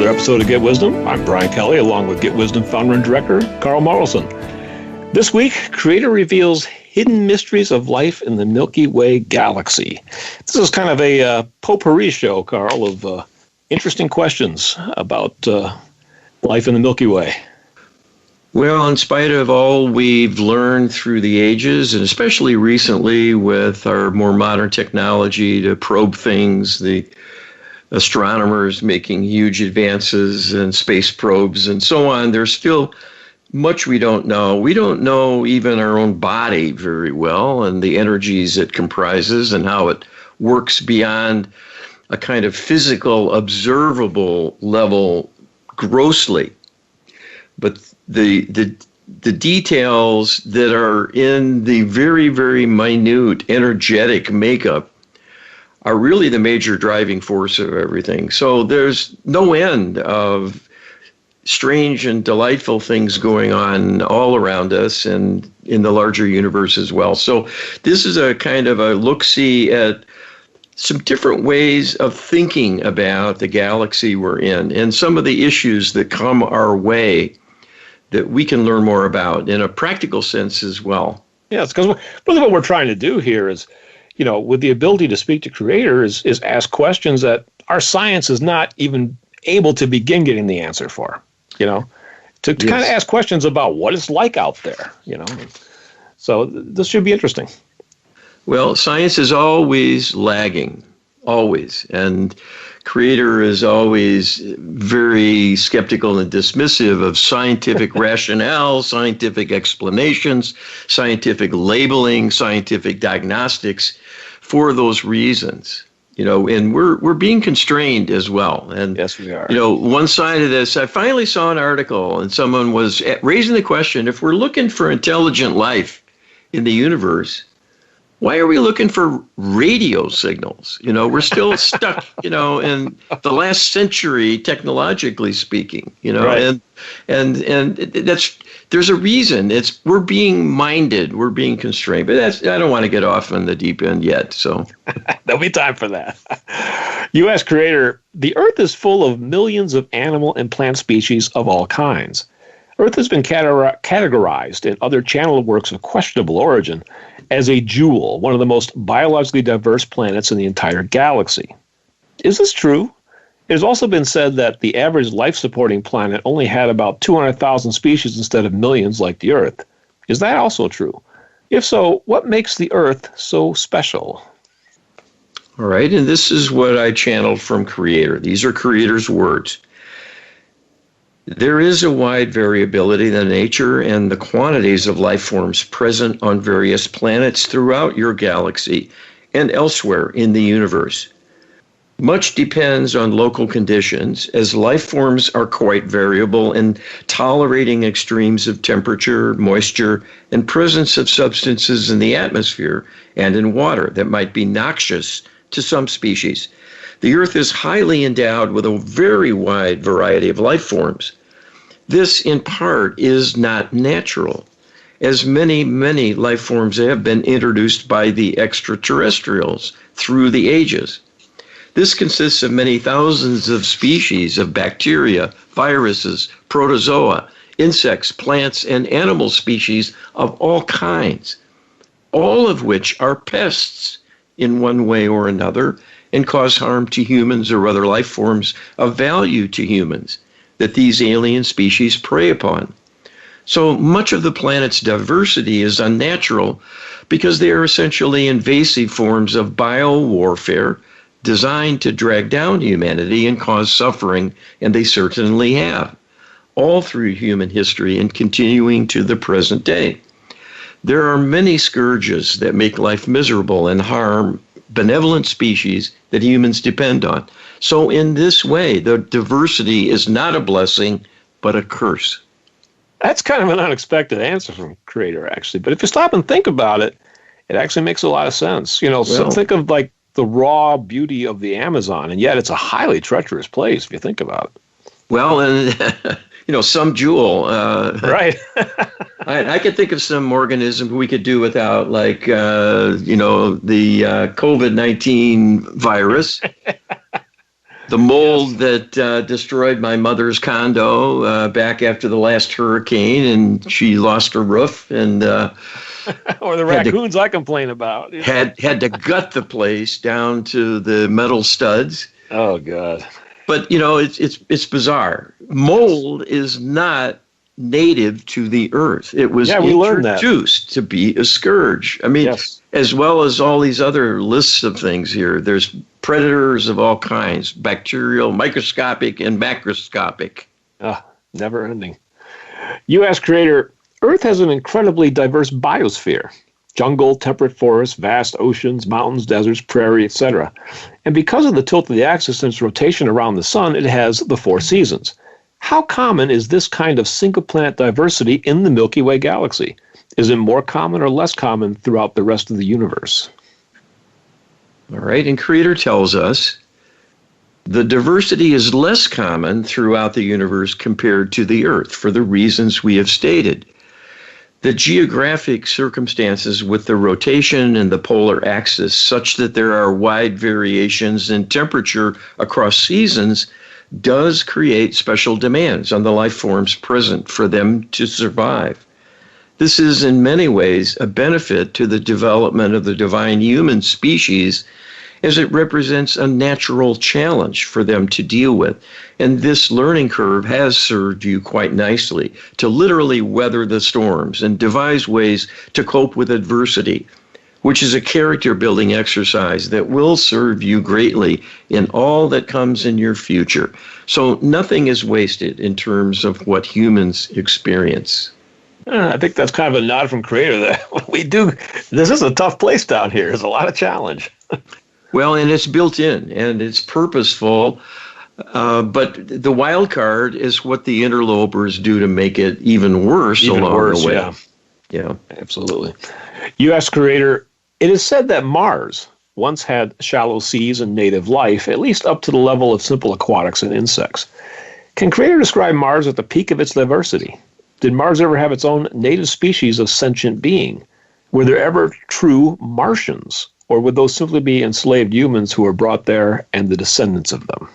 another episode of Get Wisdom. I'm Brian Kelly, along with Get Wisdom founder and director, Carl Morrison. This week, Creator reveals hidden mysteries of life in the Milky Way galaxy. This is kind of a potpourri show, Carl, of interesting questions about life in the Milky Way. Well, in spite of all we've learned through the ages, and especially recently with our more modern technology to probe things, the astronomers making huge advances in space probes and so on, there's still much we don't know. We don't know even our own body very well and the energies it comprises and how it works beyond a kind of physical, observable level grossly. But the details that are in the very, very minute energetic makeup are really the major driving force of everything. So there's no end of strange and delightful things going on all around us and in the larger universe as well. So this is a kind of a look-see at some different ways of thinking about the galaxy we're in and some of the issues that come our way that we can learn more about in a practical sense as well. Yes, because really what we're trying to do here is, you know, with the ability to speak to Creator is ask questions that our science is not even able to begin getting the answer for, you know, to kind of ask questions about what it's like out there, you know. So this should be interesting. Well, science is always lagging, always. And Creator is always very skeptical and dismissive of scientific rationale, scientific explanations, scientific labeling, scientific diagnostics for those reasons. You know, and we're being constrained as well. And yes, we are. You know, one side of this, I finally saw an article and someone was raising the question, if we're looking for intelligent life in the universe, why are we looking for radio signals? You know, we're still stuck, you know, in the last century, technologically speaking, you know, right. and that's, there's a reason. We're being minded, we're being constrained, but I don't want to get off on the deep end yet. So there'll be time for that. You ask Creator, the Earth is full of millions of animal and plant species of all kinds. Earth has been categorized in other channeled works of questionable origin as a jewel, one of the most biologically diverse planets in the entire galaxy. Is this true? It has also been said that the average life-supporting planet only had about 200,000 species instead of millions like the Earth. Is that also true? If so, what makes the Earth so special? All right, and this is what I channeled from Creator. These are Creator's words. There is a wide variability in the nature and the quantities of life forms present on various planets throughout your galaxy and elsewhere in the universe. Much depends on local conditions, as life forms are quite variable in tolerating extremes of temperature, moisture, and presence of substances in the atmosphere and in water that might be noxious to some species. The Earth is highly endowed with a very wide variety of life forms. This, in part, is not natural, as many, many life forms have been introduced by the extraterrestrials through the ages. This consists of many thousands of species of bacteria, viruses, protozoa, insects, plants, and animal species of all kinds, all of which are pests in one way or another and cause harm to humans or other life forms of value to humans that these alien species prey upon. So much of the planet's diversity is unnatural because they are essentially invasive forms of biowarfare designed to drag down humanity and cause suffering, and they certainly have, all through human history and continuing to the present day. There are many scourges that make life miserable and harm benevolent species that humans depend on. So in this way, the diversity is not a blessing, but a curse. That's kind of an unexpected answer from Creator, actually. But if you stop and think about it, it actually makes a lot of sense. You know, so think of like the raw beauty of the Amazon, and yet it's a highly treacherous place if you think about it. Well, and you know, some jewel. Right. I could think of some organism we could do without, like, you know, the COVID-19 virus. The mold that destroyed my mother's condo back after the last hurricane, and she lost her roof, and or the raccoons I complain about. Had to gut the place down to the metal studs. Oh God! But it's bizarre. Mold is not native to the earth. It was introduced to be a scourge. I mean, as well as all these other lists of things here. There's predators of all kinds: bacterial, microscopic, and macroscopic. Never ending. U.S. creator. Earth has an incredibly diverse biosphere: jungle, temperate forests, vast oceans, mountains, deserts, prairie, etc. And because of the tilt of the axis and its rotation around the sun, it has the 4 seasons. How common is this kind of single-planet diversity in the Milky Way galaxy? Is it more common or less common throughout the rest of the universe? All right, and Creator tells us the diversity is less common throughout the universe compared to the Earth for the reasons we have stated. The geographic circumstances with the rotation and the polar axis, such that there are wide variations in temperature across seasons, does create special demands on the life forms present for them to survive. This is in many ways a benefit to the development of the divine human species, as it represents a natural challenge for them to deal with. And this learning curve has served you quite nicely to literally weather the storms and devise ways to cope with adversity, which is a character-building exercise that will serve you greatly in all that comes in your future. So nothing is wasted in terms of what humans experience. I think that's kind of a nod from Creator that we do. This is a tough place down here. There's a lot of challenge. Well, and it's built in, and it's purposeful, but the wild card is what the interlopers do to make it even worse along the way. Yeah, absolutely. U.S. Creator, it is said that Mars once had shallow seas and native life, at least up to the level of simple aquatics and insects. Can Creator describe Mars at the peak of its diversity? Did Mars ever have its own native species of sentient being? Were there ever true Martians? Or would those simply be enslaved humans who were brought there and the descendants of them?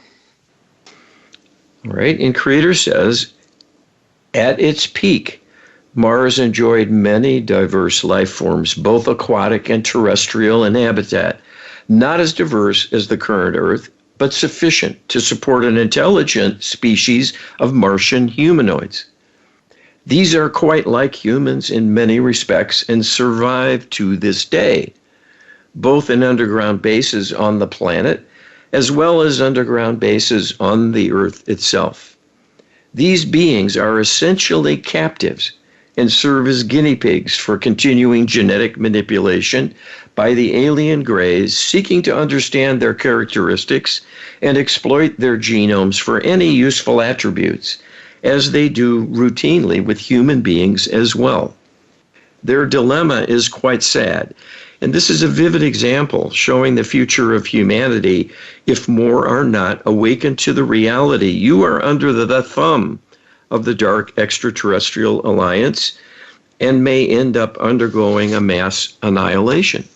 All right, and Creator says, at its peak, Mars enjoyed many diverse life forms, both aquatic and terrestrial in habitat, not as diverse as the current Earth, but sufficient to support an intelligent species of Martian humanoids. These are quite like humans in many respects and survive to this day, both in underground bases on the planet, as well as underground bases on the Earth itself. These beings are essentially captives and serve as guinea pigs for continuing genetic manipulation by the alien greys seeking to understand their characteristics and exploit their genomes for any useful attributes, as they do routinely with human beings as well. Their dilemma is quite sad, and this is a vivid example showing the future of humanity if more are not awakened to the reality. You are under the thumb of the dark extraterrestrial alliance and may end up undergoing a mass annihilation.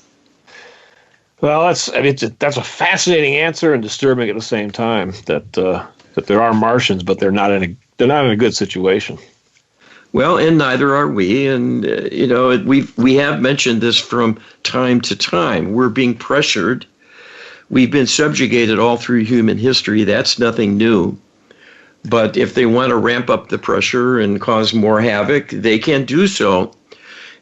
Well, that's a fascinating answer and disturbing at the same time. That there are Martians, but they're not in a good situation. Well, and neither are we. And we have mentioned this from time to time. We're being pressured. We've been subjugated all through human history. That's nothing new. But if they want to ramp up the pressure and cause more havoc, they can do so.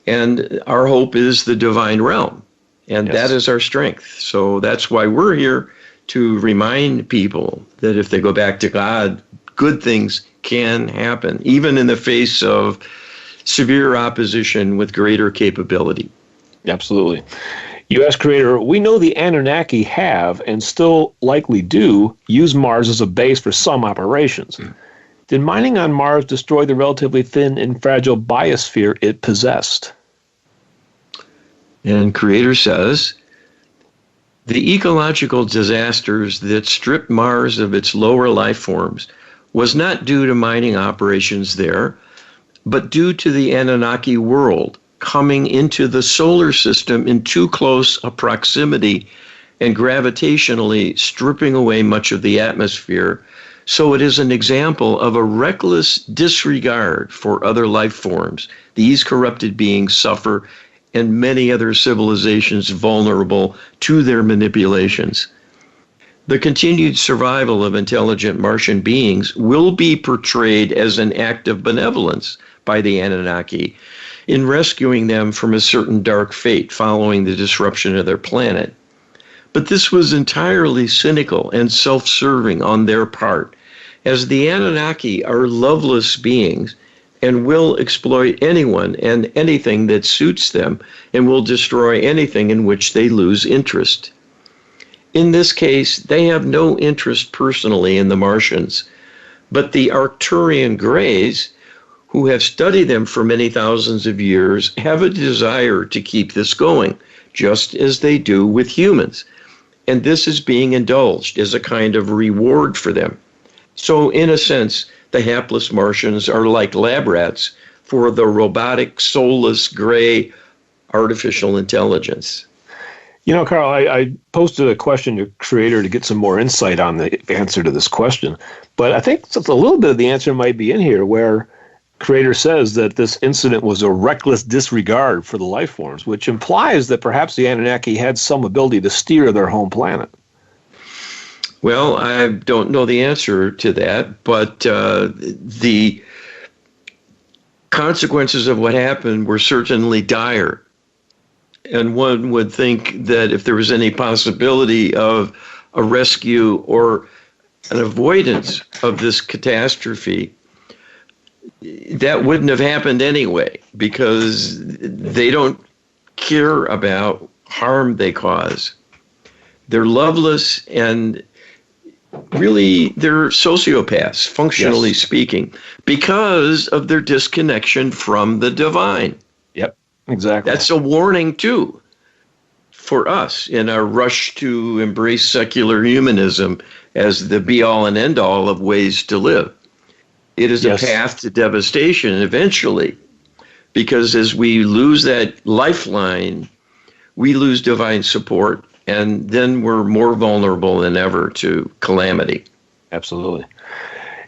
And our hope is the divine realm. And that is our strength. So that's why we're here, to remind people that if they go back to God, good things can happen, even in the face of severe opposition with greater capability. Absolutely. U.S. Creator, we know the Anunnaki have, and still likely do, use Mars as a base for some operations. Did mining on Mars destroy the relatively thin and fragile biosphere it possessed? And Creator says, the ecological disasters that stripped Mars of its lower life forms was not due to mining operations there, but due to the Anunnaki world coming into the solar system in too close a proximity and gravitationally stripping away much of the atmosphere. So it is an example of a reckless disregard for other life forms. These corrupted beings suffer, and many other civilizations vulnerable to their manipulations. The continued survival of intelligent Martian beings will be portrayed as an act of benevolence by the Anunnaki in rescuing them from a certain dark fate following the disruption of their planet. But this was entirely cynical and self-serving on their part, as the Anunnaki are loveless beings and will exploit anyone and anything that suits them and will destroy anything in which they lose interest. In this case, they have no interest personally in the Martians, but the Arcturian Greys, who have studied them for many thousands of years, have a desire to keep this going, just as they do with humans. And this is being indulged as a kind of reward for them. So, in a sense, the hapless Martians are like lab rats for the robotic, soulless, gray artificial intelligence. You know, Carl, I posted a question to Creator to get some more insight on the answer to this question. But I think a little bit of the answer might be in here, where Creator says that this incident was a reckless disregard for the life forms, which implies that perhaps the Anunnaki had some ability to steer their home planet. Well, I don't know the answer to that, but the consequences of what happened were certainly dire. And one would think that if there was any possibility of a rescue or an avoidance of this catastrophe, that wouldn't have happened anyway, because they don't care about harm they cause. They're loveless, and really they're sociopaths, functionally speaking, because of their disconnection from the divine. Yep, exactly. That's a warning, too, for us in our rush to embrace secular humanism as the be-all and end-all of ways to live. It is a path to devastation eventually, because as we lose that lifeline, we lose divine support, and then we're more vulnerable than ever to calamity. Absolutely.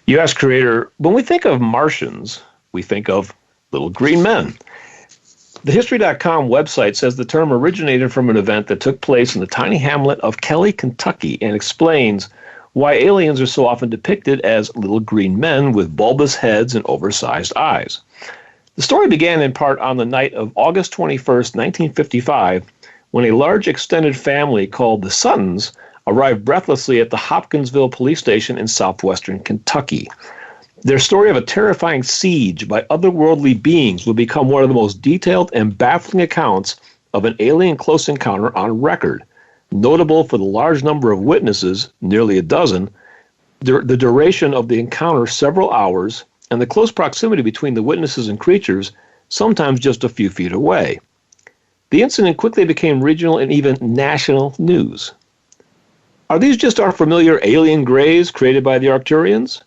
You asked Creator, when we think of Martians, we think of little green men. The History.com website says the term originated from an event that took place in the tiny hamlet of Kelly, Kentucky, and explains why aliens are so often depicted as little green men with bulbous heads and oversized eyes. The story began in part on the night of August 21st, 1955, when a large extended family called the Suttons arrived breathlessly at the Hopkinsville police station in southwestern Kentucky. Their story of a terrifying siege by otherworldly beings would become one of the most detailed and baffling accounts of an alien close encounter on record. Notable for the large number of witnesses, nearly a dozen, the duration of the encounter several hours, and the close proximity between the witnesses and creatures, sometimes just a few feet away. The incident quickly became regional and even national news. Are these just our familiar alien greys created by the Arcturians?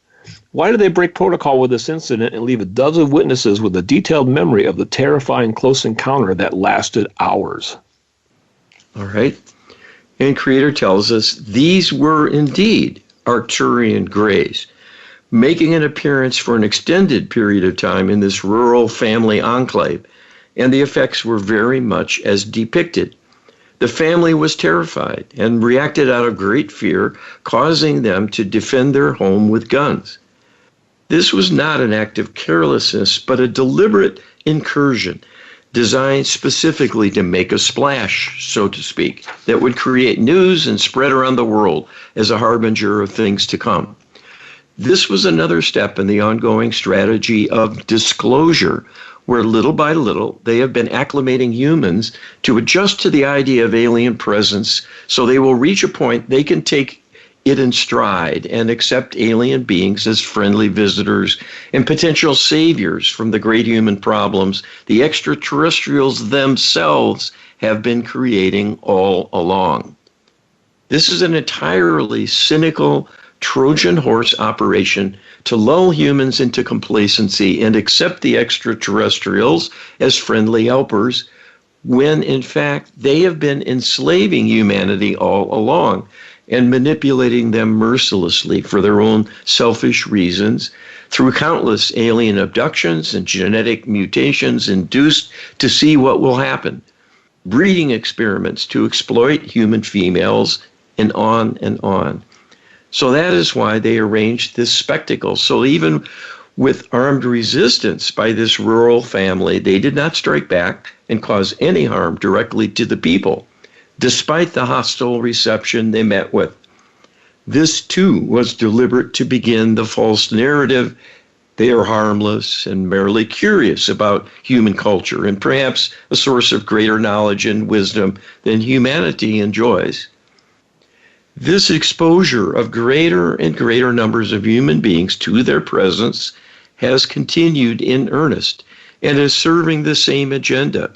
Why did they break protocol with this incident and leave a dozen witnesses with a detailed memory of the terrifying close encounter that lasted hours? All right. And Creator tells us these were indeed Arcturian greys, making an appearance for an extended period of time in this rural family enclave, and the effects were very much as depicted. The family was terrified and reacted out of great fear, causing them to defend their home with guns. This was not an act of carelessness, but a deliberate incursion designed specifically to make a splash, so to speak, that would create news and spread around the world as a harbinger of things to come. This was another step in the ongoing strategy of disclosure, where little by little they have been acclimating humans to adjust to the idea of alien presence, so they will reach a point they can take it in stride and accept alien beings as friendly visitors and potential saviors from the great human problems the extraterrestrials themselves have been creating all along. This is an entirely cynical Trojan horse operation to lull humans into complacency and accept the extraterrestrials as friendly helpers, when in fact they have been enslaving humanity all along and manipulating them mercilessly for their own selfish reasons through countless alien abductions and genetic mutations induced to see what will happen, breeding experiments to exploit human females, and on and on. So that is why they arranged this spectacle. So even with armed resistance by this rural family, they did not strike back and cause any harm directly to the people, despite the hostile reception they met with. This, too, was deliberate to begin the false narrative they are harmless and merely curious about human culture and perhaps a source of greater knowledge and wisdom than humanity enjoys. This exposure of greater and greater numbers of human beings to their presence has continued in earnest and is serving the same agenda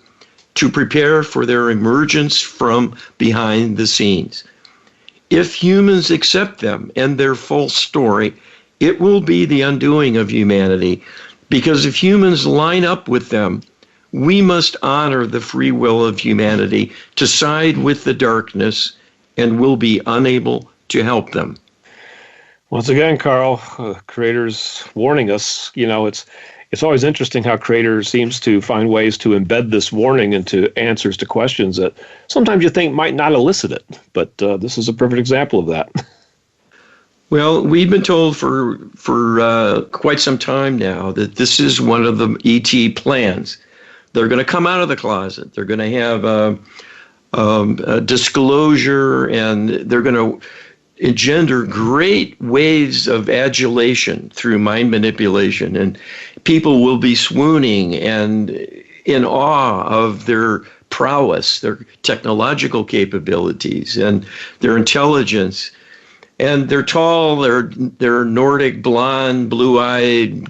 to prepare for their emergence from behind the scenes. If humans accept them and their full story, it will be the undoing of humanity, because if humans line up with them, we must honor the free will of humanity to side with the darkness and will be unable to help them. Once again, Carl, creators warning us. It's always interesting how creator seems to find ways to embed this warning into answers to questions that sometimes you think might not elicit it. But this is a perfect example of that. Well, we've been told for quite some time now that this is one of the ET plans. They're going to come out of the closet. They're going to have a disclosure, and they're going to engender great waves of adulation through mind manipulation, and people will be swooning and in awe of their prowess, their technological capabilities, and their intelligence. And they're tall, they're Nordic, blonde, blue-eyed,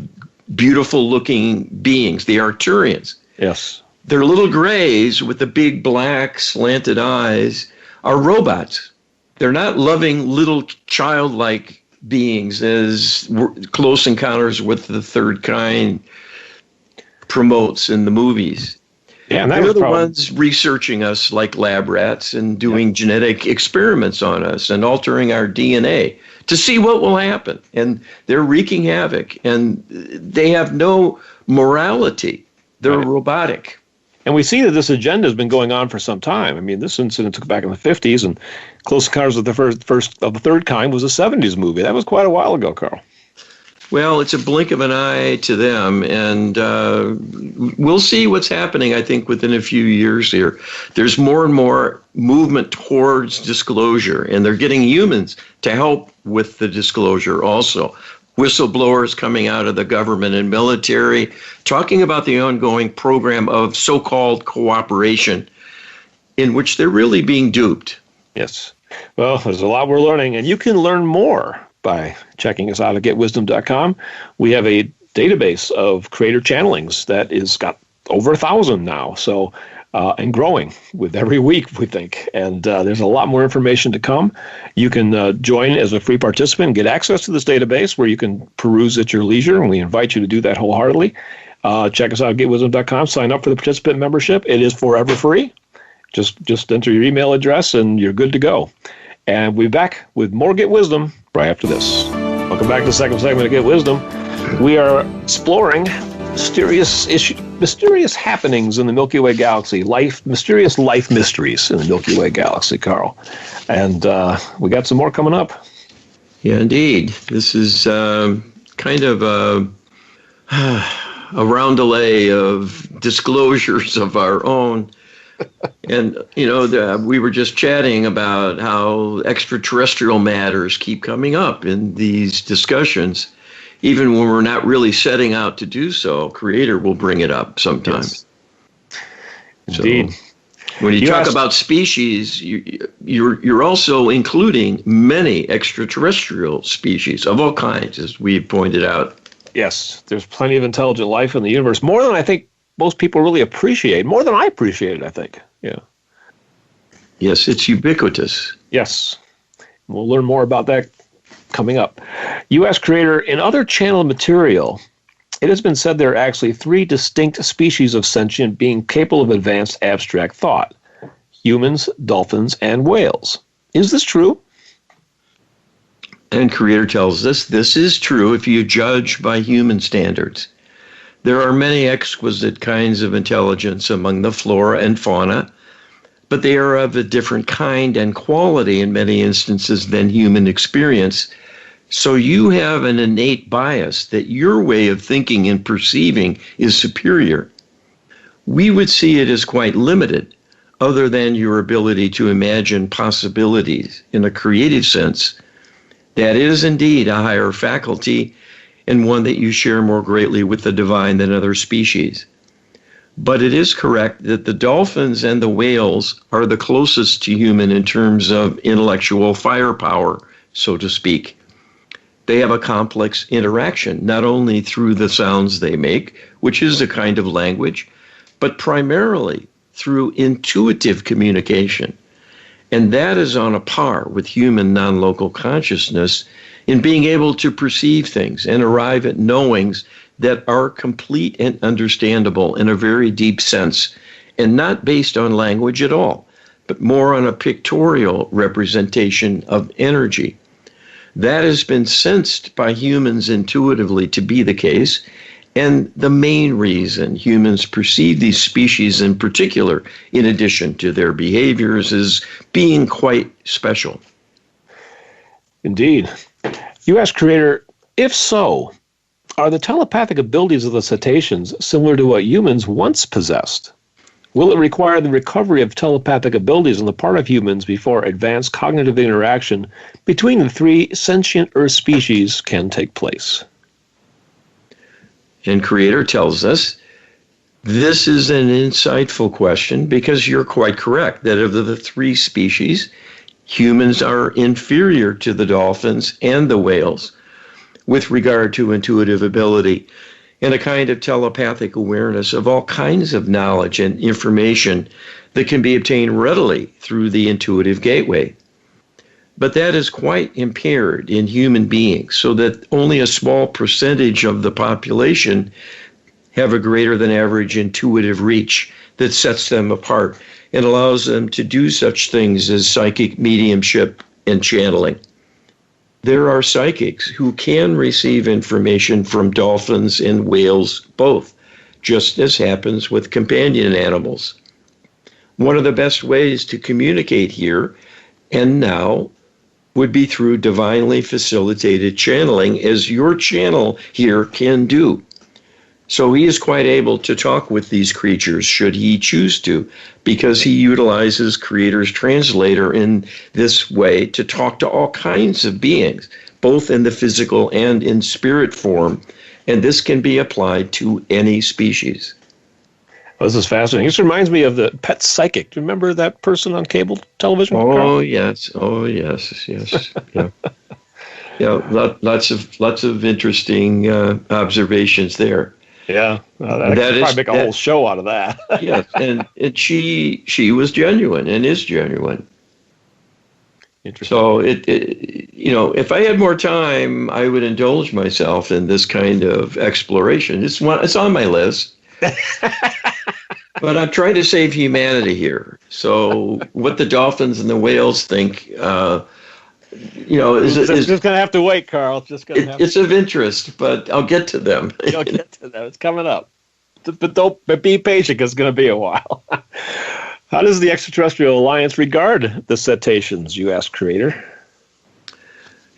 beautiful-looking beings, the Arcturians. Yes. Their little grays with the big black slanted eyes are robots. They're not loving little childlike beings as Close Encounters with the Third Kind promotes in the movies. Yeah, and they're the ones researching us like lab rats and doing genetic experiments on us and altering our DNA to see what will happen. And they're wreaking havoc, and they have no morality. They're robotic. And we see that this agenda has been going on for some time. I mean, this incident took back in the 50s, and Close Encounters of the Third Kind was a 70s movie. That was quite a while ago, Carl. Well, it's a blink of an eye to them, and we'll see what's happening, I think, within a few years here. There's more and more movement towards disclosure, and they're getting humans to help with the disclosure also. Whistleblowers coming out of the government and military, talking about the ongoing program of so-called cooperation in which they're really being duped. Yes. Well, there's a lot we're learning, and you can learn more by checking us out at getwisdom.com. We have a database of creator channelings that is got over 1,000 now, so and growing with every week, we think. And there's a lot more information to come. You can join as a free participant and get access to this database where you can peruse at your leisure, and we invite you to do that wholeheartedly. Check us out at getwisdom.com. Sign up for the participant membership. It is forever free. Just enter your email address, and you're good to go. And we'll be back with more Get Wisdom right after this. Welcome back to the second segment of Get Wisdom. We are exploring mysterious happenings in the Milky Way galaxy, mysterious life mysteries in the Milky Way galaxy, Carl. And we got some more coming up. Yeah, indeed. This is kind of a roundelay of disclosures of our own. And, we were just chatting about how extraterrestrial matters keep coming up in these discussions. Even when we're not really setting out to do so, Creator will bring it up sometimes. Yes. Indeed. So when you talk about species, you're also including many extraterrestrial species of all kinds, as we pointed out. Yes, there's plenty of intelligent life in the universe, more than I think most people really appreciate, more than I appreciate it, I think. Yeah. Yes, it's ubiquitous. Yes. We'll learn more about that coming up. U.S. creator in other channel material It has been said there are actually three distinct species of sentient being capable of advanced abstract thought: humans, dolphins, and whales. Is this true? And Creator tells us this is true if you judge by human standards. There are many exquisite kinds of intelligence among the flora and fauna, but they are of a different kind and quality in many instances than human experience. So you have an innate bias that your way of thinking and perceiving is superior. We would see it as quite limited, other than your ability to imagine possibilities in a creative sense. That is indeed a higher faculty, and one that you share more greatly with the divine than other species. But it is correct that the dolphins and the whales are the closest to human in terms of intellectual firepower, so to speak. They have a complex interaction, not only through the sounds they make, which is a kind of language, but primarily through intuitive communication. And that is on a par with human non-local consciousness in being able to perceive things and arrive at knowings that are complete and understandable in a very deep sense, and not based on language at all, but more on a pictorial representation of energy. That has been sensed by humans intuitively to be the case, and the main reason humans perceive these species in particular, in addition to their behaviors, is being quite special. Indeed. You ask Creator, if so, are the telepathic abilities of the cetaceans similar to what humans once possessed? Will it require the recovery of telepathic abilities on the part of humans before advanced cognitive interaction between the three sentient Earth species can take place? And Creator tells us this is an insightful question because you're quite correct that of the three species, humans are inferior to the dolphins and the whales with regard to intuitive ability and a kind of telepathic awareness of all kinds of knowledge and information that can be obtained readily through the intuitive gateway. But that is quite impaired in human beings, so that only a small percentage of the population have a greater than average intuitive reach that sets them apart and allows them to do such things as psychic mediumship and channeling. There are psychics who can receive information from dolphins and whales both, just as happens with companion animals. One of the best ways to communicate here and now would be through divinely facilitated channeling, as your channel here can do. So he is quite able to talk with these creatures should he choose to, because he utilizes Creator's translator in this way to talk to all kinds of beings, both in the physical and in spirit form, and this can be applied to any species. Oh, this is fascinating. This reminds me of the pet psychic. Do you remember that person on cable television? Oh, Carl? yes. Oh, yes. Yeah. Yeah, lots of interesting observations there. Yeah, that could probably make a whole show out of that. Yes, and she was genuine and is genuine. Interesting. So if I had more time, I would indulge myself in this kind of exploration. It's on my list. But I'm trying to save humanity here. So what the dolphins and the whales think, is just going to have to wait, Carl. It's of interest, but I'll get to them. You'll get to them. It's coming up. But be patient, because it's going to be a while. How does the Extraterrestrial Alliance regard the cetaceans, you ask Creator?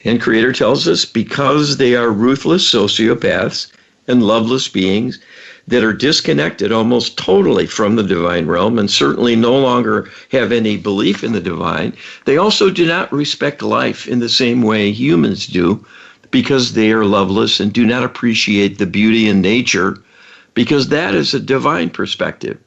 And Creator tells us because they are ruthless sociopaths and loveless beings that are disconnected almost totally from the divine realm and certainly no longer have any belief in the divine, they also do not respect life in the same way humans do, because they are loveless and do not appreciate the beauty in nature, because that is a divine perspective.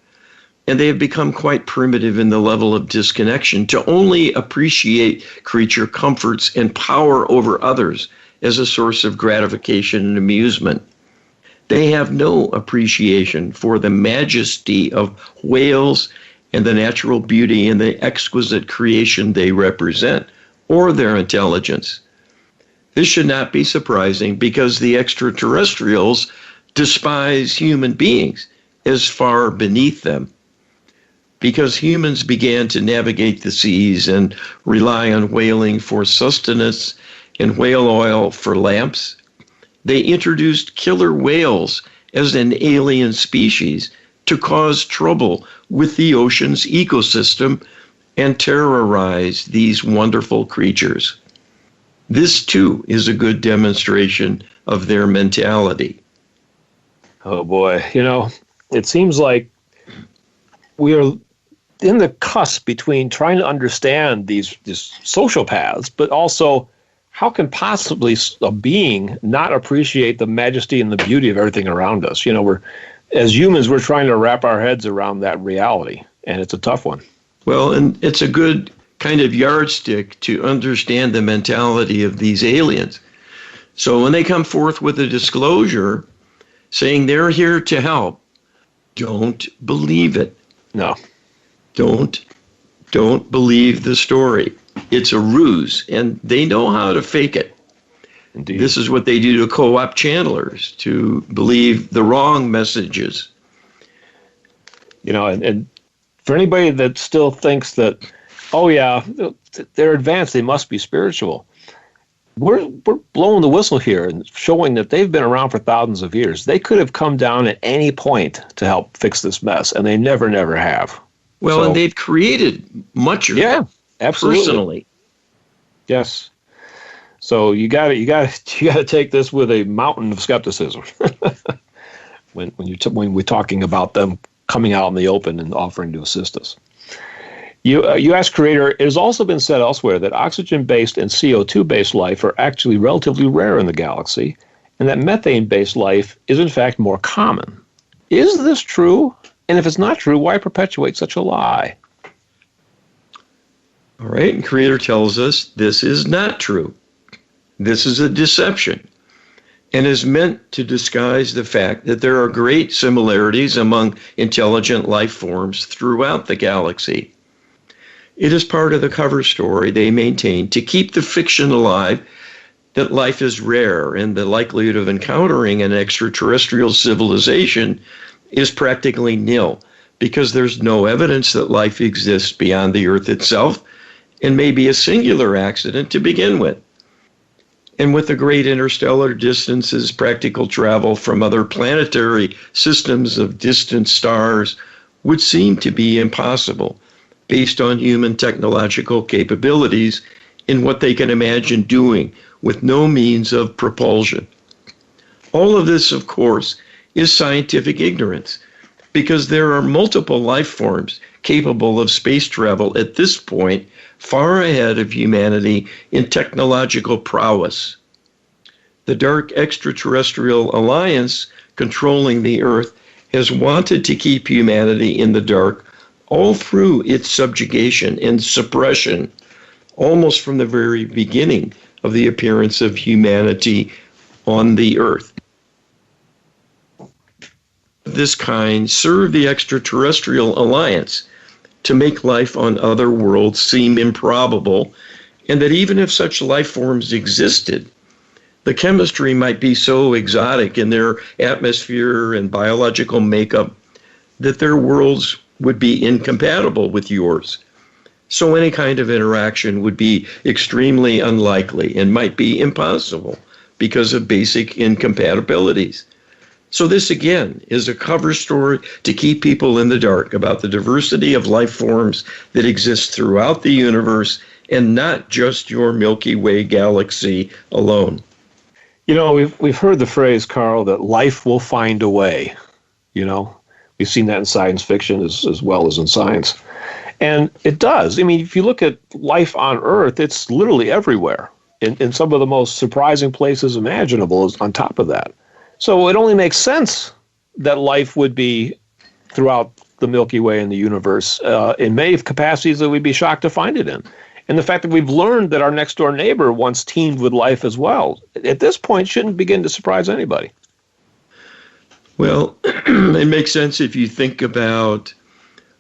And they have become quite primitive in the level of disconnection to only appreciate creature comforts and power over others as a source of gratification and amusement. They have no appreciation for the majesty of whales and the natural beauty and the exquisite creation they represent, or their intelligence. This should not be surprising, because the extraterrestrials despise human beings as far beneath them. Because humans began to navigate the seas and rely on whaling for sustenance and whale oil for lamps, they introduced killer whales as an alien species to cause trouble with the ocean's ecosystem and terrorize these wonderful creatures. This, too, is a good demonstration of their mentality. Oh, boy. It seems like we are in the cusp between trying to understand these sociopaths, but also how can possibly a being not appreciate the majesty and the beauty of everything around us? As humans, we're trying to wrap our heads around that reality, and it's a tough one. Well, and it's a good kind of yardstick to understand the mentality of these aliens. So when they come forth with a disclosure saying they're here to help, don't believe it. No. Don't believe the story. It's a ruse, and they know how to fake it. Indeed. This is what they do to co-op channelers, to believe the wrong messages. And for anybody that still thinks that, oh yeah, they're advanced, they must be spiritual, we're blowing the whistle here and showing that they've been around for thousands of years. They could have come down at any point to help fix this mess, and they never have. Well, and they've created much of it. Absolutely. Personally. Yes. So you got to take this with a mountain of skepticism when we're talking about them coming out in the open and offering to assist us. You ask Creator, it has also been said elsewhere that oxygen-based and CO2-based life are actually relatively rare in the galaxy, and that methane-based life is in fact more common. Is this true? And if it's not true, why perpetuate such a lie? All right, and Creator tells us this is not true. This is a deception and is meant to disguise the fact that there are great similarities among intelligent life forms throughout the galaxy. It is part of the cover story they maintain to keep the fiction alive that life is rare and the likelihood of encountering an extraterrestrial civilization is practically nil because there's no evidence that life exists beyond the Earth itself and may be a singular accident to begin with. And with the great interstellar distances, practical travel from other planetary systems of distant stars would seem to be impossible based on human technological capabilities in what they can imagine doing with no means of propulsion. All of this, of course, is scientific ignorance because there are multiple life forms capable of space travel at this point far ahead of humanity in technological prowess. The Dark Extraterrestrial Alliance controlling the Earth has wanted to keep humanity in the dark all through its subjugation and suppression, almost from the very beginning of the appearance of humanity on the Earth. This kind serve the Extraterrestrial Alliance to make life on other worlds seem improbable, and that even if such life forms existed, the chemistry might be so exotic in their atmosphere and biological makeup that their worlds would be incompatible with yours. So any kind of interaction would be extremely unlikely and might be impossible because of basic incompatibilities. So this, again, is a cover story to keep people in the dark about the diversity of life forms that exist throughout the universe and not just your Milky Way galaxy alone. We've heard the phrase, Carl, that life will find a way. We've seen that in science fiction as well as in science. And it does. I mean, if you look at life on Earth, it's literally everywhere in some of the most surprising places imaginable is on top of that. So it only makes sense that life would be throughout the Milky Way and the universe in many capacities that we'd be shocked to find it in. And the fact that we've learned that our next door neighbor once teemed with life as well, at this point, shouldn't begin to surprise anybody. Well, it makes sense if you think about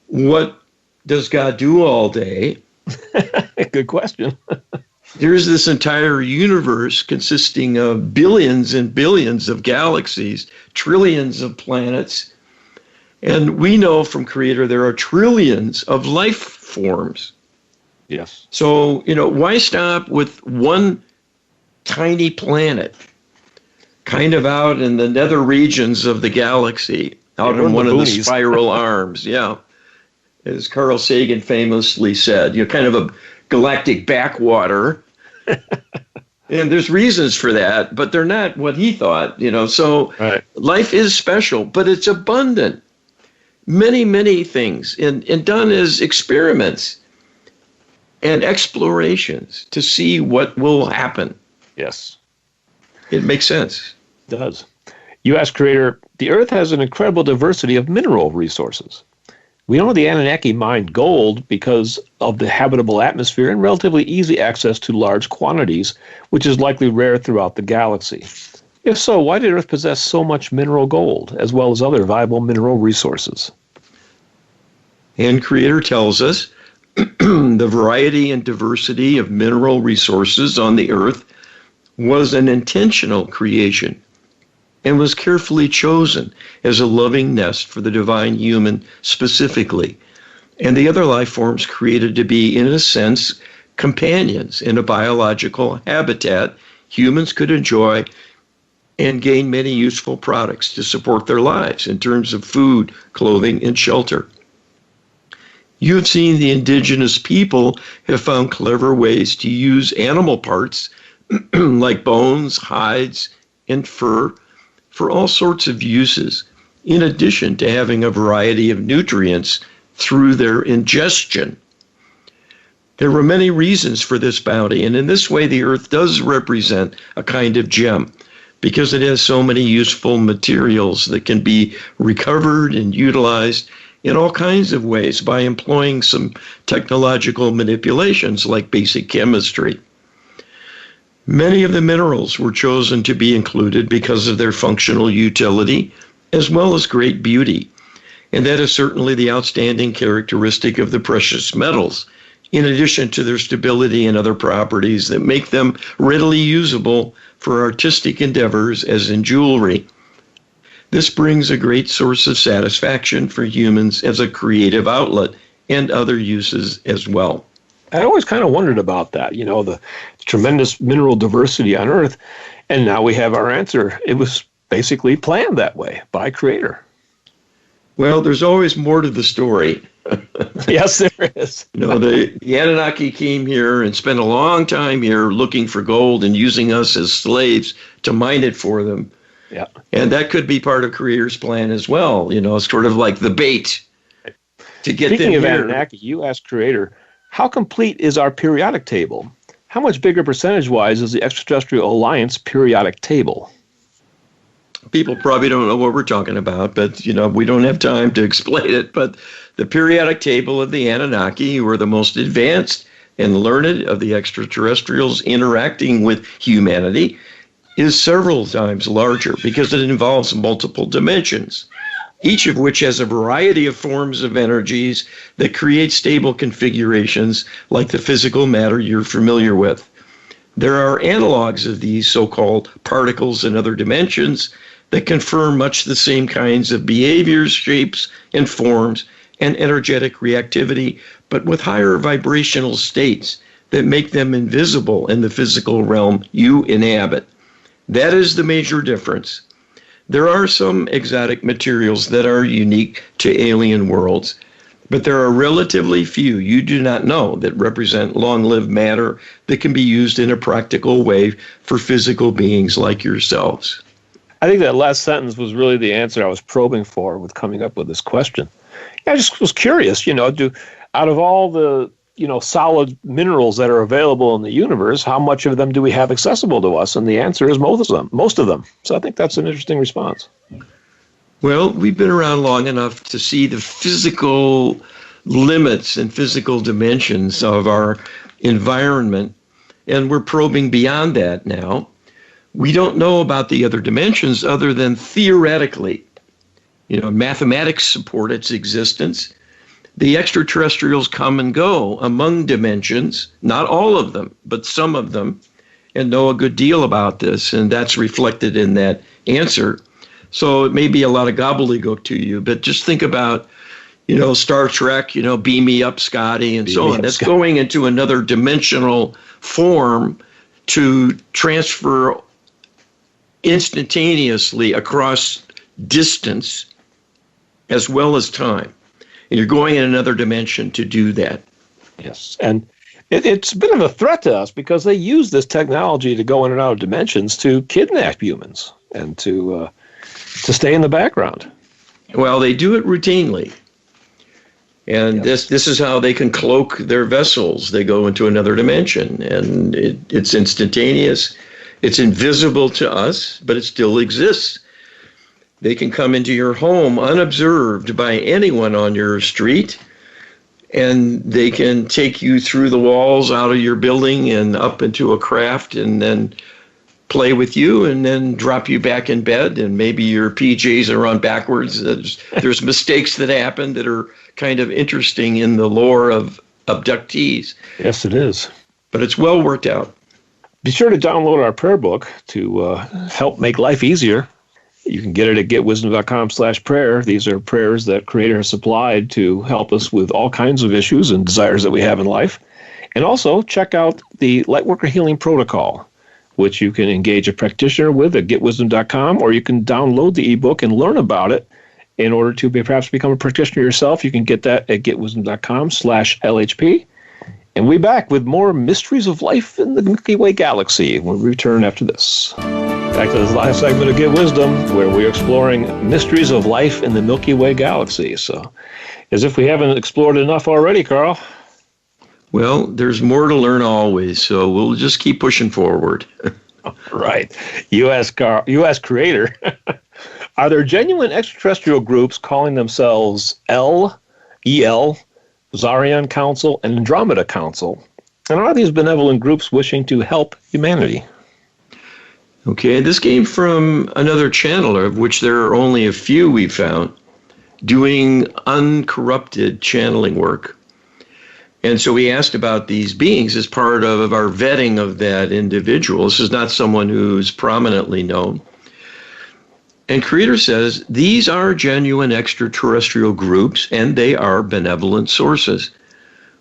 what does God do all day? Good question. There's this entire universe consisting of billions and billions of galaxies, trillions of planets. And we know from Creator there are trillions of life forms. Yes. So, why stop with one tiny planet kind of out in the nether regions of the galaxy, out in one of the spiral arms? Yeah. As Carl Sagan famously said, kind of a galactic backwater. And there's reasons for that, but they're not what he thought, So right. Life is special, but it's abundant. Many, many things, and done as experiments and explorations to see what will happen. Yes. It makes sense. It does. You ask Creator, the Earth has an incredible diversity of mineral resources. We know the Anunnaki mined gold because of the habitable atmosphere and relatively easy access to large quantities, which is likely rare throughout the galaxy. If so, why did Earth possess so much mineral gold, as well as other viable mineral resources? And Creator tells us the variety and diversity of mineral resources on the Earth was an intentional creation and was carefully chosen as a loving nest for the divine human specifically, and the other life forms created to be, in a sense, companions in a biological habitat humans could enjoy and gain many useful products to support their lives in terms of food, clothing, and shelter. You have seen the indigenous people have found clever ways to use animal parts like bones, hides, and fur for all sorts of uses, in addition to having a variety of nutrients through their ingestion. There were many reasons for this bounty, and in this way the Earth does represent a kind of gem because it has so many useful materials that can be recovered and utilized in all kinds of ways by employing some technological manipulations like basic chemistry. Many of the minerals were chosen to be included because of their functional utility as well as great beauty. And that is certainly the outstanding characteristic of the precious metals, in addition to their stability and other properties that make them readily usable for artistic endeavors as in jewelry. This brings a great source of satisfaction for humans as a creative outlet and other uses as well. I always kind of wondered about that, the tremendous mineral diversity on Earth, and now we have our answer. It was basically planned that way by Creator. Well, there's always more to the story. Yes, there is. The Anunnaki came here and spent a long time here looking for gold and using us as slaves to mine it for them. Yeah. And that could be part of Creator's plan as well, sort of like the bait to get them here. Speaking of Anunnaki, you asked Creator, how complete is our periodic table? How much bigger percentage-wise is the Extraterrestrial Alliance periodic table? People probably don't know what we're talking about, but, we don't have time to explain it. But the periodic table of the Anunnaki, who are the most advanced and learned of the extraterrestrials interacting with humanity, is several times larger because it involves multiple dimensions, each of which has a variety of forms of energies that create stable configurations like the physical matter you're familiar with. There are analogs of these so-called particles in other dimensions that confirm much the same kinds of behaviors, shapes, and forms, and energetic reactivity, but with higher vibrational states that make them invisible in the physical realm you inhabit. That is the major difference. There are some exotic materials that are unique to alien worlds, but there are relatively few you do not know that represent long-lived matter that can be used in a practical way for physical beings like yourselves. I think that last sentence was really the answer I was probing for with coming up with this question. I just was curious, out of all the, solid minerals that are available in the universe, how much of them do we have accessible to us? And the answer is most of them. So I think that's an interesting response. Well, we've been around long enough to see the physical limits and physical dimensions of our environment, and we're probing beyond that now. We don't know about the other dimensions other than theoretically. Mathematics support its existence. The extraterrestrials come and go among dimensions, not all of them, but some of them, and know a good deal about this, and that's reflected in that answer. So it may be a lot of gobbledygook to you, but just think about, Star Trek, beam me up, Scotty, and so on. That's going into another dimensional form to transfer instantaneously across distance as well as time. And you're going in another dimension to do that. Yes, and it's a bit of a threat to us because they use this technology to go in and out of dimensions to kidnap humans and to stay in the background. Well, they do it routinely. And this is how they can cloak their vessels. They go into another dimension, and it's instantaneous. It's invisible to us, but it still exists. They can come into your home unobserved by anyone on your street, and they can take you through the walls out of your building and up into a craft and then play with you and then drop you back in bed, and maybe your PJs are on backwards. There's mistakes that happen that are kind of interesting in the lore of abductees. Yes, it is. But it's well worked out. Be sure to download our prayer book to help make life easier. You can get it at getwisdom.com/prayer. These are prayers that Creator has supplied to help us with all kinds of issues and desires that we have in life. And also check out the Lightworker Healing Protocol, which you can engage a practitioner with at getwisdom.com, or you can download the ebook and learn about it in order to perhaps become a practitioner yourself. You can get that at getwisdom.com/LHP. And we'll be back with more mysteries of life in the Milky Way galaxy when we return after this. Back to this last segment of Get Wisdom, where we're exploring mysteries of life in the Milky Way galaxy. So, as if we haven't explored enough already, Carl. Well, there's more to learn always, so we'll just keep pushing forward. Right. U.S. Creator. Are there genuine extraterrestrial groups calling themselves EL, Zarian Council, and Andromeda Council? And are these benevolent groups wishing to help humanity? Okay, this came from another channeler, of which there are only a few we found, doing uncorrupted channeling work. And so we asked about these beings as part of our vetting of that individual. This is not someone who's prominently known. And Creator says, these are genuine extraterrestrial groups, and they are benevolent sources.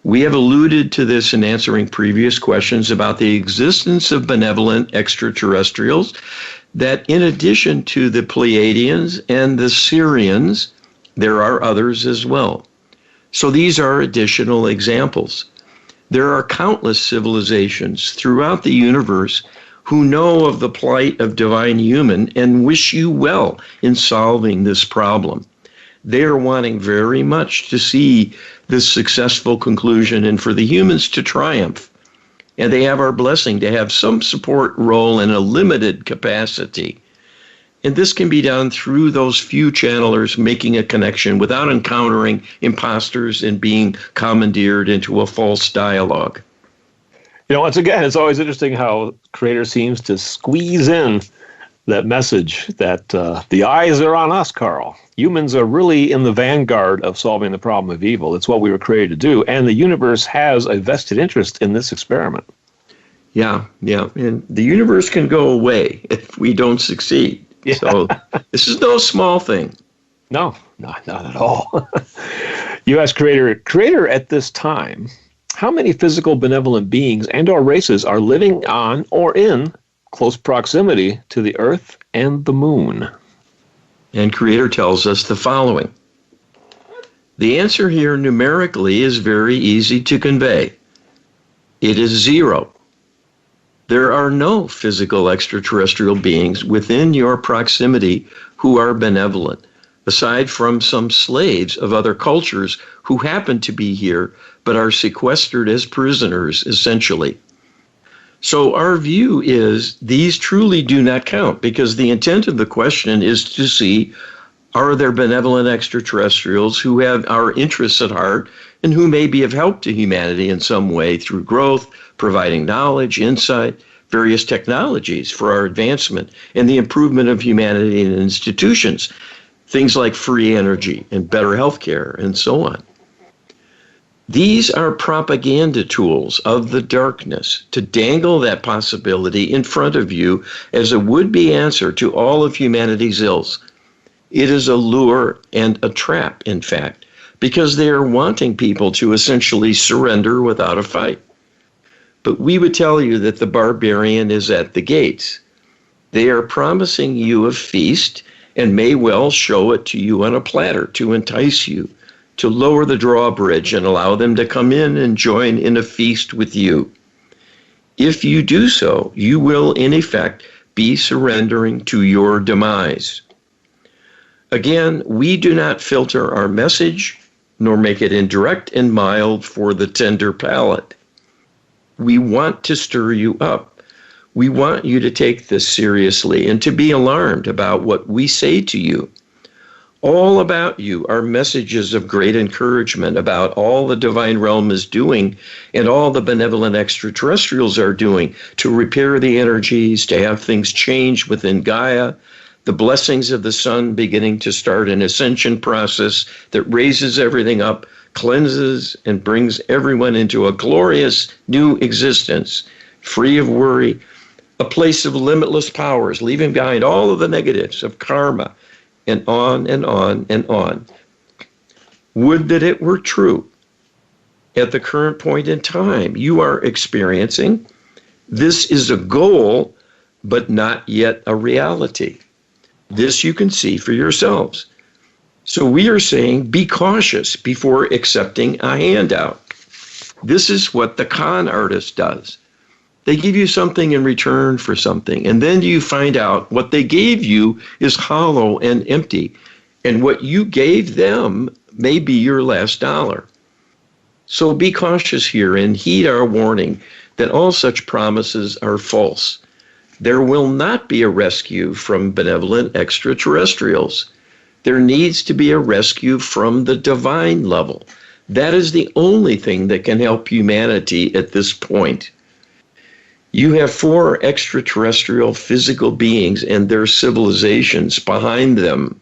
We have alluded to this in answering previous questions about the existence of benevolent extraterrestrials, that in addition to the Pleiadians and the Sirians, there are others as well. So these are additional examples. There are countless civilizations throughout the universe who know of the plight of divine human and wish you well in solving this problem. They are wanting very much to see this successful conclusion and for the humans to triumph. And they have our blessing to have some support role in a limited capacity. And this can be done through those few channelers making a connection without encountering imposters and being commandeered into a false dialogue. Once again, it's always interesting how Creator seems to squeeze in that message that the eyes are on us, Carl. Humans are really in the vanguard of solving the problem of evil. It's what we were created to do. And the universe has a vested interest in this experiment. Yeah. And the universe can go away if we don't succeed. Yeah. So this is no small thing. No, not at all. U.S. Creator at this time, how many physical benevolent beings and or races are living on or in close proximity to the Earth and the Moon? And Creator tells us the following. The answer here numerically is very easy to convey. It is 0. There are no physical extraterrestrial beings within your proximity who are benevolent, aside from some slaves of other cultures who happen to be here but are sequestered as prisoners, essentially. So our view is these truly do not count, because the intent of the question is to see, are there benevolent extraterrestrials who have our interests at heart and who may be of help to humanity in some way through growth, providing knowledge, insight, various technologies for our advancement and the improvement of humanity and institutions, things like free energy and better healthcare and so on. These are propaganda tools of the darkness to dangle that possibility in front of you as a would-be answer to all of humanity's ills. It is a lure and a trap, in fact, because they are wanting people to essentially surrender without a fight. But we would tell you that the barbarian is at the gates. They are promising you a feast and may well show it to you on a platter to entice you, to lower the drawbridge and allow them to come in and join in a feast with you. If you do so, you will, in effect, be surrendering to your demise. Again, we do not filter our message, nor make it indirect and mild for the tender palate. We want to stir you up. We want you to take this seriously and to be alarmed about what we say to you. All about you are messages of great encouragement about all the divine realm is doing and all the benevolent extraterrestrials are doing to repair the energies, to have things change within Gaia, the blessings of the sun beginning to start an ascension process that raises everything up, cleanses, and brings everyone into a glorious new existence, free of worry, a place of limitless powers, leaving behind all of the negatives of karma, and on and on and on. Would that it were true. At the current point in time you are experiencing, this is a goal, but not yet a reality. This you can see for yourselves. So we are saying be cautious before accepting a handout. This is what the con artist does. They give you something in return for something, and then you find out what they gave you is hollow and empty, and what you gave them may be your last dollar. So be cautious here and heed our warning that all such promises are false. There will not be a rescue from benevolent extraterrestrials. There needs to be a rescue from the divine level. That is the only thing that can help humanity at this point. You have 4 extraterrestrial physical beings and their civilizations behind them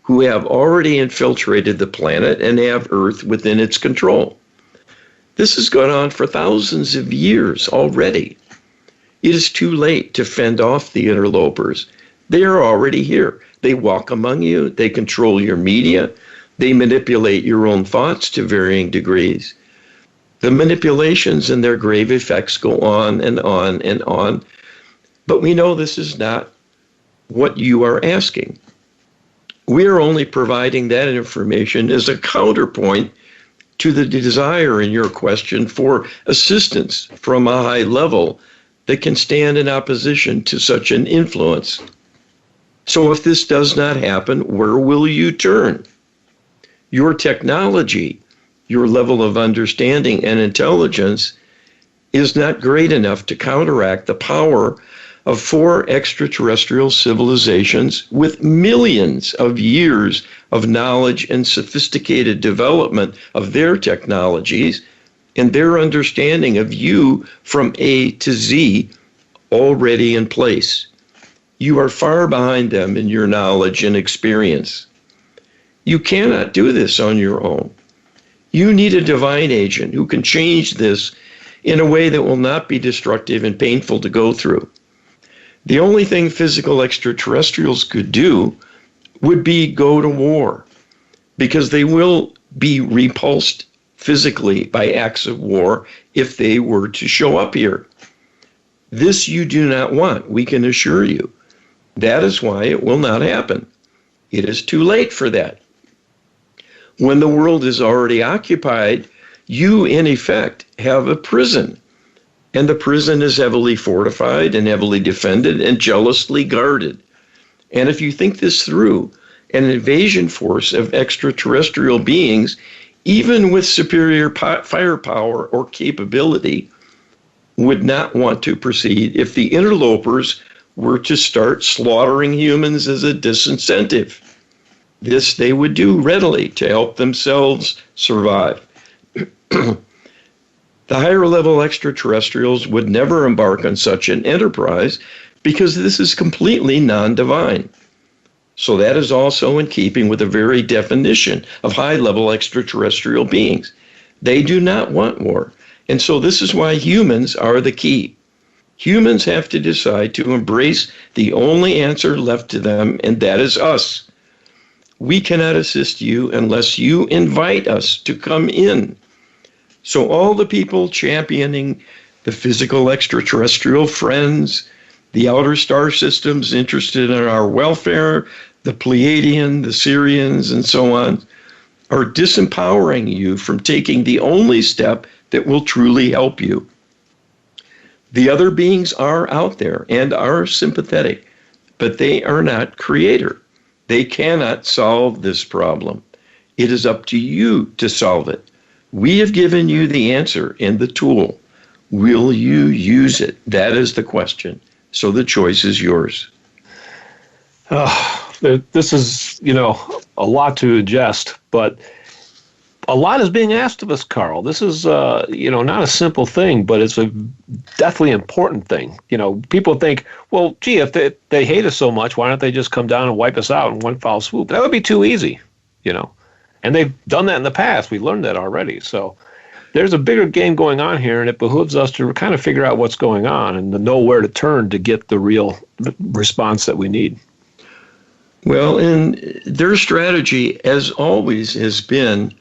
who have already infiltrated the planet and have Earth within its control. This has gone on for thousands of years already. It is too late to fend off the interlopers. They are already here. They walk among you. They control your media. They manipulate your own thoughts to varying degrees. The manipulations and their grave effects go on and on and on. But we know this is not what you are asking. We are only providing that information as a counterpoint to the desire in your question for assistance from a high level that can stand in opposition to such an influence. So if this does not happen, where will you turn? Your technology, your level of understanding and intelligence is not great enough to counteract the power of 4 extraterrestrial civilizations with millions of years of knowledge and sophisticated development of their technologies and their understanding of you from A to Z already in place. You are far behind them in your knowledge and experience. You cannot do this on your own. You need a divine agent who can change this in a way that will not be destructive and painful to go through. The only thing physical extraterrestrials could do would be go to war, because they will be repulsed physically by acts of war if they were to show up here. This you do not want, we can assure you. That is why it will not happen. It is too late for that. When the world is already occupied, you, in effect, have a prison. And the prison is heavily fortified and heavily defended and jealously guarded. And if you think this through, an invasion force of extraterrestrial beings, even with superior firepower or capability, would not want to proceed if the interlopers were to start slaughtering humans as a disincentive. This they would do readily to help themselves survive. The higher level extraterrestrials would never embark on such an enterprise because this is completely non-divine. So that is also in keeping with the very definition of high level extraterrestrial beings. They do not want war. And so this is why humans are the key. Humans have to decide to embrace the only answer left to them, and that is us. We cannot assist you unless you invite us to come in. So all the people championing the physical extraterrestrial friends, the outer star systems interested in our welfare, the Pleiadian, the Syrians, and so on, are disempowering you from taking the only step that will truly help you. The other beings are out there and are sympathetic, but they are not creator. They cannot solve this problem. It is up to you to solve it. We have given you the answer and the tool. Will you use it? That is the question. So the choice is yours. This is, a lot to ingest, but a lot is being asked of us, Carl. This is, not a simple thing, but it's a definitely important thing. People think, well, gee, if they hate us so much, why don't they just come down and wipe us out in one foul swoop? That would be too easy, And they've done that in the past. We learned that already. So there's a bigger game going on here, and it behooves us to kind of figure out what's going on and to know where to turn to get the real response that we need. Well, and their strategy, as always, has been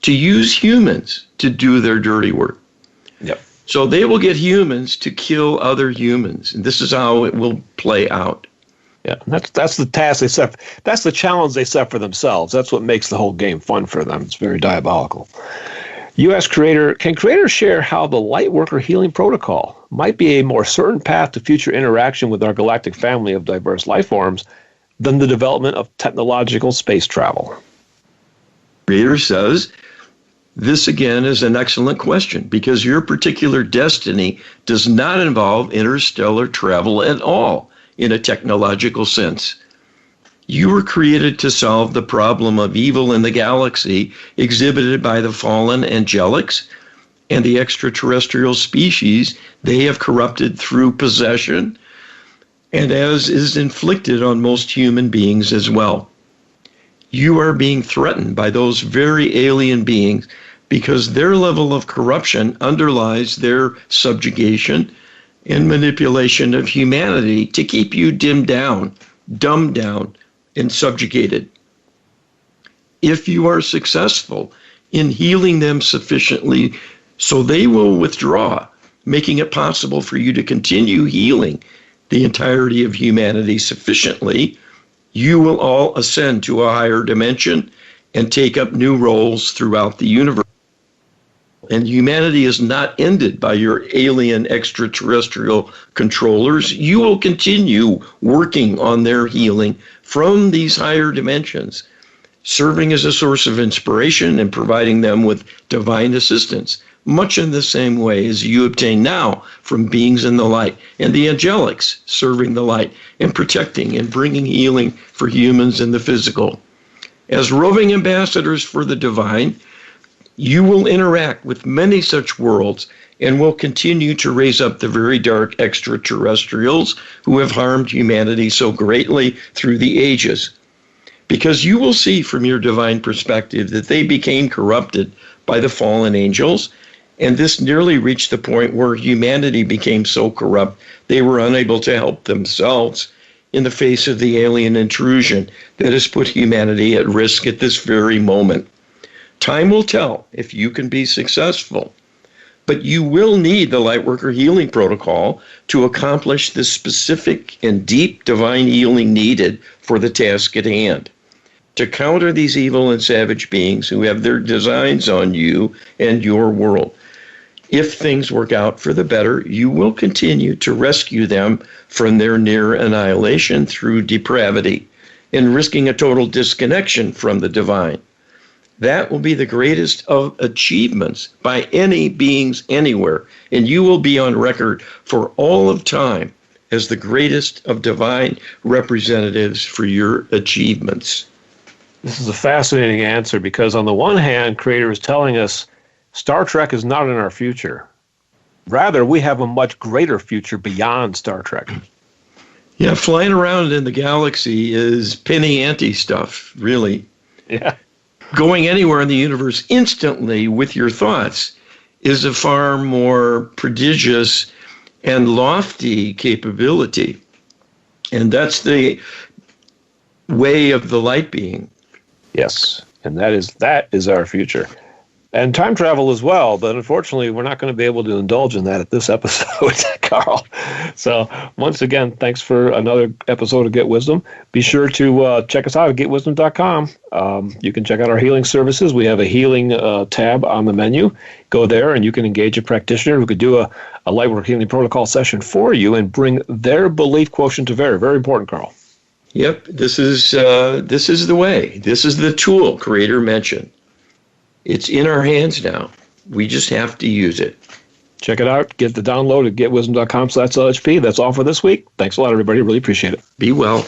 to use humans to do their dirty work. Yep. So they will get humans to kill other humans, and this is how it will play out. Yeah, that's the task they set. That's the challenge they set for themselves. That's what makes the whole game fun for them. It's very diabolical. U.S. can creators share how the Lightworker healing protocol might be a more certain path to future interaction with our galactic family of diverse life forms than the development of technological space travel? Creator says, this again is an excellent question because your particular destiny does not involve interstellar travel at all in a technological sense. You were created to solve the problem of evil in the galaxy exhibited by the fallen angelics and the extraterrestrial species they have corrupted through possession, and as is inflicted on most human beings as well. You are being threatened by those very alien beings because their level of corruption underlies their subjugation and manipulation of humanity to keep you dimmed down, dumbed down, and subjugated. If you are successful in healing them sufficiently so they will withdraw, making it possible for you to continue healing the entirety of humanity sufficiently, you will all ascend to a higher dimension and take up new roles throughout the universe. And humanity is not ended by your alien extraterrestrial controllers. You will continue working on their healing from these higher dimensions, serving as a source of inspiration and providing them with divine assistance, much in the same way as you obtain now from beings in the light and the angelics serving the light and protecting and bringing healing for humans in the physical. As roving ambassadors for the divine, you will interact with many such worlds and will continue to raise up the very dark extraterrestrials who have harmed humanity so greatly through the ages. Because you will see from your divine perspective that they became corrupted by the fallen angels, and this nearly reached the point where humanity became so corrupt they were unable to help themselves in the face of the alien intrusion that has put humanity at risk at this very moment. Time will tell if you can be successful, but you will need the Lightworker healing protocol to accomplish the specific and deep divine healing needed for the task at hand. To counter these evil and savage beings who have their designs on you and your world. If things work out for the better, you will continue to rescue them from their near annihilation through depravity and risking a total disconnection from the divine. That will be the greatest of achievements by any beings anywhere, and you will be on record for all of time as the greatest of divine representatives for your achievements. This is a fascinating answer because on the one hand, Creator is telling us Star Trek is not in our future. Rather, we have a much greater future beyond Star Trek. Yeah, flying around in the galaxy is penny ante stuff, really. Yeah. going anywhere in the universe instantly with your thoughts is a far more prodigious and lofty capability. And that's the way of the light being. Yes, and that is our future. And time travel as well, but unfortunately, we're not going to be able to indulge in that at this episode, Carl. So once again, thanks for another episode of Get Wisdom. Be sure to check us out at getwisdom.com. You can check out our healing services. We have a healing tab on the menu. Go there, and you can engage a practitioner who could do a Lightwork Healing Protocol session for you and bring their belief quotient to bear. Very important, Carl. Yep, this is the way. This is the tool Creator mentioned. It's in our hands now. We just have to use it. Check it out. Get the download at getwisdom.com/LHP. That's all for this week. Thanks a lot, everybody. Really appreciate it. Be well.